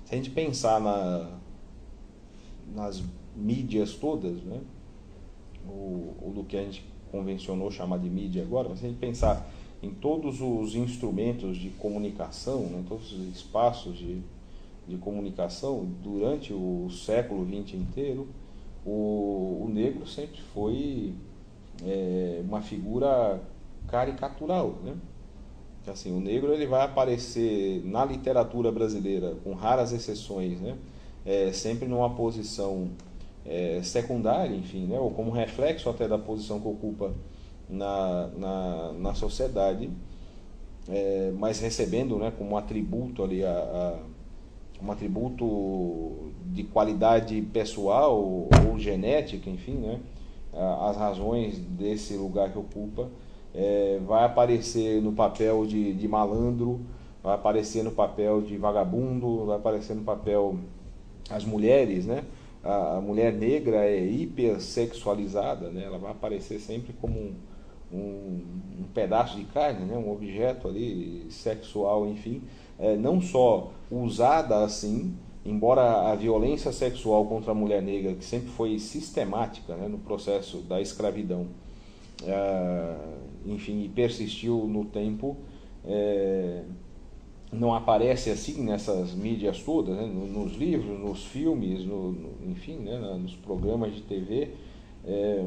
se a gente pensar nas mídias todas, né, ou do que a gente convencionou chamar de mídia agora, mas se a gente pensar em todos os instrumentos de comunicação, né, todos os espaços de comunicação durante o século XX inteiro, o negro sempre foi uma figura caricatural, né? Assim, o negro ele vai aparecer na literatura brasileira, com raras exceções, né? Sempre numa posição secundária, enfim, né? Ou como reflexo até da posição que ocupa na sociedade, mas recebendo, né, como atributo ali um atributo de qualidade pessoal ou genética, enfim, né? As razões desse lugar que ocupa. Vai aparecer no papel de malandro, vai aparecer no papel de vagabundo, vai aparecer no papel as mulheres, né? A mulher negra é hipersexualizada, né? Ela vai aparecer sempre como um pedaço de carne, né? Um objeto ali sexual, enfim, não só usada assim, embora a violência sexual contra a mulher negra, que sempre foi sistemática, né, no processo da escravidão, enfim, e persistiu no tempo, não aparece assim nessas mídias todas, né, nos livros, nos filmes, enfim, né, nos programas de TV,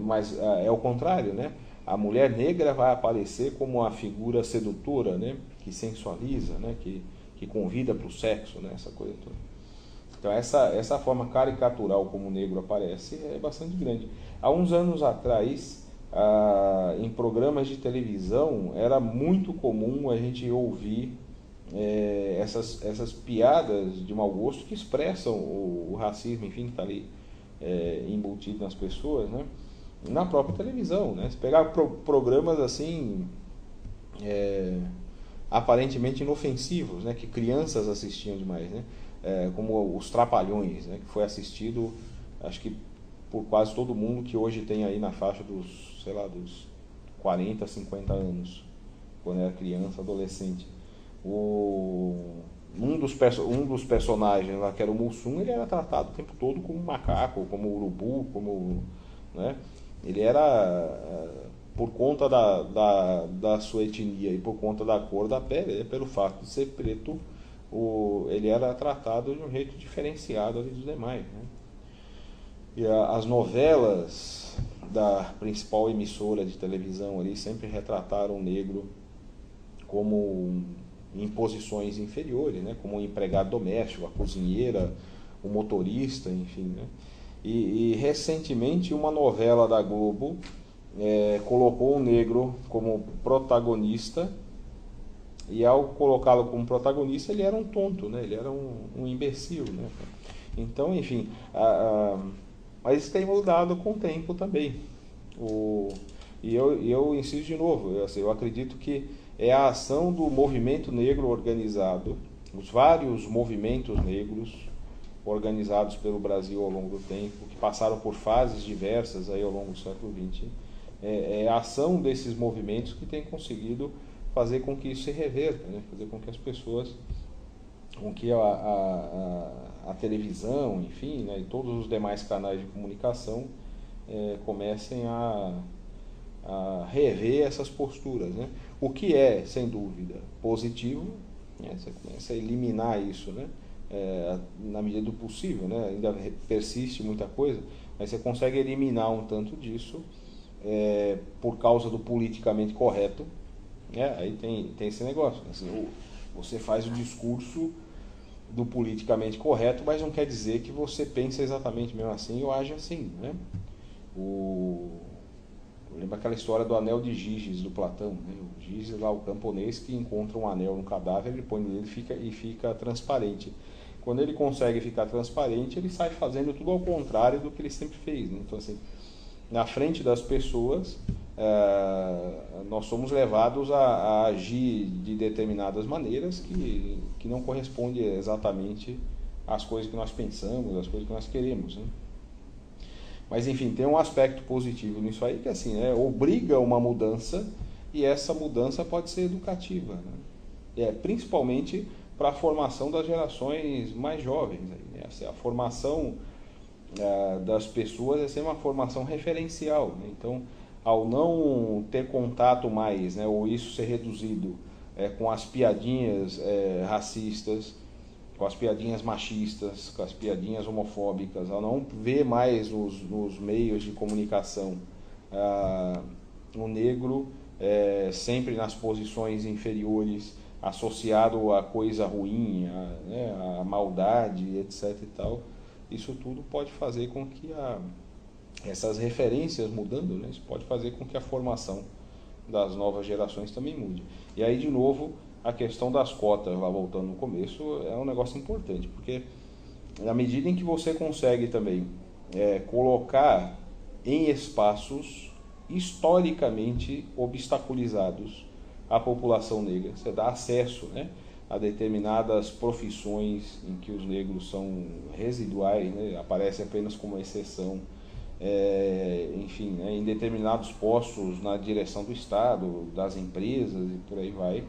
mas é o contrário, né? A mulher negra vai aparecer como a figura sedutora, né, que sensualiza, né, que convida para o sexo, né, essa coisa toda. Então essa forma caricatural como o negro aparece é bastante grande. Há uns anos atrás, em programas de televisão, era muito comum a gente ouvir essas piadas de mau gosto que expressam o racismo, enfim, que está ali embutido nas pessoas, né? Na própria televisão, né? Se pegar programas assim aparentemente inofensivos, né? Que crianças assistiam demais, né? Como os Trapalhões, né? Que foi assistido, acho que por quase todo mundo que hoje tem aí na faixa dos, sei lá, dos 40, 50 anos, quando era criança, adolescente. Um dos personagens lá, que era o Mussum, ele era tratado o tempo todo como macaco, como urubu, como, né? Ele era, por conta da sua etnia e por conta da cor da pele, pelo fato de ser preto, ele era tratado de um jeito diferenciado ali dos demais, né? E as novelas da principal emissora de televisão ali sempre retrataram o negro como em posições inferiores, né? Como um empregado doméstico, a cozinheira, o motorista, enfim, né? E recentemente uma novela da Globo colocou o negro como protagonista, e ao colocá-lo como protagonista ele era um tonto, né? Ele era um imbecil, né? Então, enfim, mas isso tem mudado com o tempo também. E eu insisto de novo, eu acredito que é a ação do movimento negro organizado, os vários movimentos negros organizados pelo Brasil ao longo do tempo, que passaram por fases diversas aí ao longo do século XX, é a ação desses movimentos que tem conseguido fazer com que isso se reverta, né? Fazer com que as pessoas, com que a televisão, enfim, né, e todos os demais canais de comunicação comecem a rever essas posturas, né? O que é, sem dúvida, positivo, né? Você começa a eliminar isso, né? Na medida do possível, né? Ainda persiste muita coisa, mas você consegue eliminar um tanto disso por causa do politicamente correto, né? Aí tem esse negócio, assim, você faz o discurso do politicamente correto, mas não quer dizer que você pense exatamente mesmo assim ou age assim, né? Lembra aquela história do anel de Giges do Platão, né? O Giges lá, o camponês que encontra um anel no cadáver, ele põe nele e fica transparente. Quando ele consegue ficar transparente, ele sai fazendo tudo ao contrário do que ele sempre fez, né? Então, assim, na frente das pessoas, nós somos levados a agir de determinadas maneiras que não correspondem exatamente às coisas que nós pensamos, às coisas que nós queremos, né? Mas, enfim, tem um aspecto positivo nisso aí, que assim, obriga uma mudança, e essa mudança pode ser educativa, né? Principalmente para a formação das gerações mais jovens. Aí, né? A formação das pessoas é ser uma formação referencial, né? Então, ao não ter contato mais, né, ou isso ser reduzido com as piadinhas racistas, com as piadinhas machistas, com as piadinhas homofóbicas, ao não ver mais nos meios de comunicação o negro sempre nas posições inferiores, associado a coisa ruim, a maldade, etc. e tal, isso tudo pode fazer com que essas referências mudando, né, isso pode fazer com que a formação das novas gerações também mude. E aí, de novo, a questão das cotas, lá voltando no começo, é um negócio importante, porque na medida em que você consegue também colocar em espaços historicamente obstaculizados a população negra, você dá acesso, né, a determinadas profissões em que os negros são residuais, né, aparecem apenas como exceção, enfim, né, em determinados postos na direção do Estado, das empresas e por aí vai,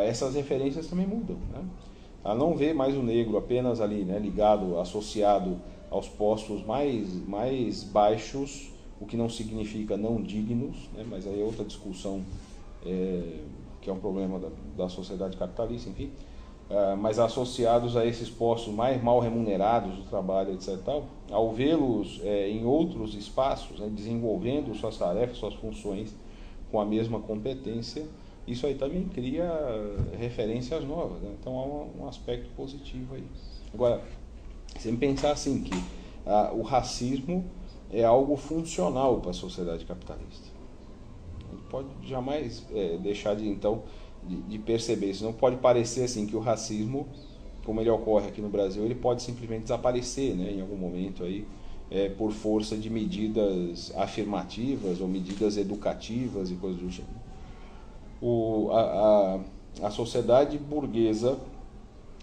essas referências também mudam, né? A não ver mais o negro apenas ali, né, ligado, associado aos postos mais baixos, o que não significa não dignos, né, mas aí é outra discussão, que é um problema da sociedade capitalista, enfim, mas associados a esses postos mais mal remunerados do trabalho, etc. Tal, ao vê-los em outros espaços, né, desenvolvendo suas tarefas, suas funções com a mesma competência, isso aí também cria referências novas, né? Então há um aspecto positivo aí. Agora, sem pensar assim que o racismo é algo funcional para a sociedade capitalista. A gente pode jamais deixar de perceber isso. Não pode parecer assim que o racismo, como ele ocorre aqui no Brasil, ele pode simplesmente desaparecer, né, em algum momento aí, por força de medidas afirmativas ou medidas educativas e coisas do gênero. A sociedade burguesa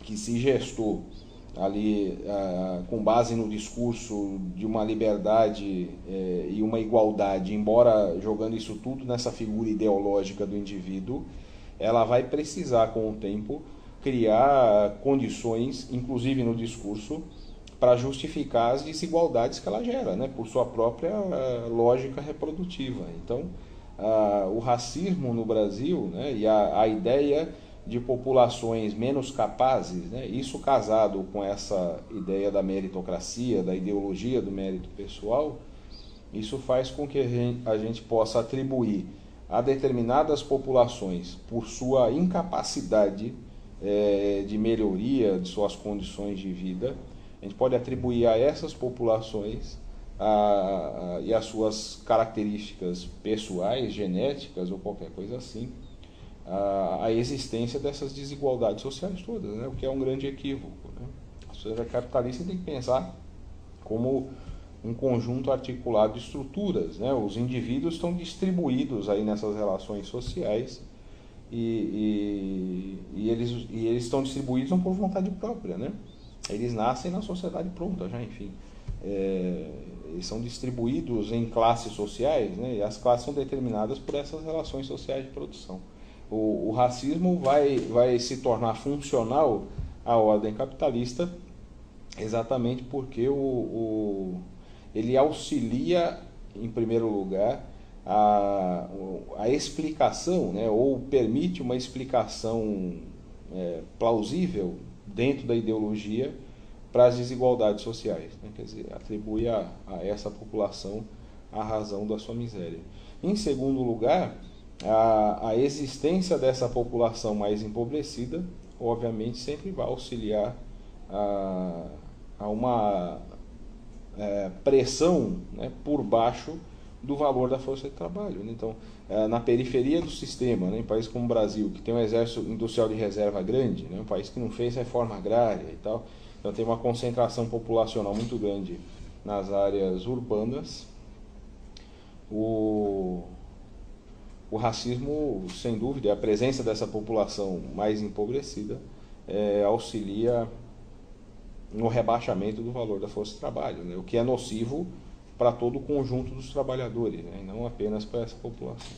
que se gestou ali com base no discurso de uma liberdade e uma igualdade, embora jogando isso tudo nessa figura ideológica do indivíduo, ela vai precisar com o tempo criar condições, inclusive no discurso, para justificar as desigualdades que ela gera, né, por sua própria lógica reprodutiva. Então, o racismo no Brasil, né, e a ideia de populações menos capazes, né, isso casado com essa ideia da meritocracia, da ideologia do mérito pessoal, isso faz com que a gente possa atribuir a determinadas populações, por sua incapacidade de melhoria de suas condições de vida, a gente pode atribuir a essas populações e as suas características pessoais, genéticas ou qualquer coisa assim, a existência dessas desigualdades sociais todas, né? O que é um grande equívoco, né? A sociedade capitalista tem que pensar como um conjunto articulado de estruturas, né? Os indivíduos estão distribuídos aí nessas relações sociais e eles estão distribuídos não por vontade própria, né? Eles nascem na sociedade pronta já, enfim. Eles são distribuídos em classes sociais, né? E as classes são determinadas por essas relações sociais de produção. O racismo vai se tornar funcional à ordem capitalista exatamente porque ele auxilia, em primeiro lugar, a explicação, né, ou permite uma explicação plausível dentro da ideologia para as desigualdades sociais, né? Quer dizer, atribui a essa população a razão da sua miséria. Em segundo lugar, a existência dessa população mais empobrecida, obviamente, sempre vai auxiliar a uma pressão, né, por baixo do valor da força de trabalho. Então, na periferia do sistema, né, em países como o Brasil, que tem um exército industrial de reserva grande, né, um país que não fez reforma agrária e tal, então tem uma concentração populacional muito grande nas áreas urbanas. O racismo, sem dúvida, a presença dessa população mais empobrecida auxilia no rebaixamento do valor da força de trabalho, né, o que é nocivo para todo o conjunto dos trabalhadores, né, e não apenas para essa população.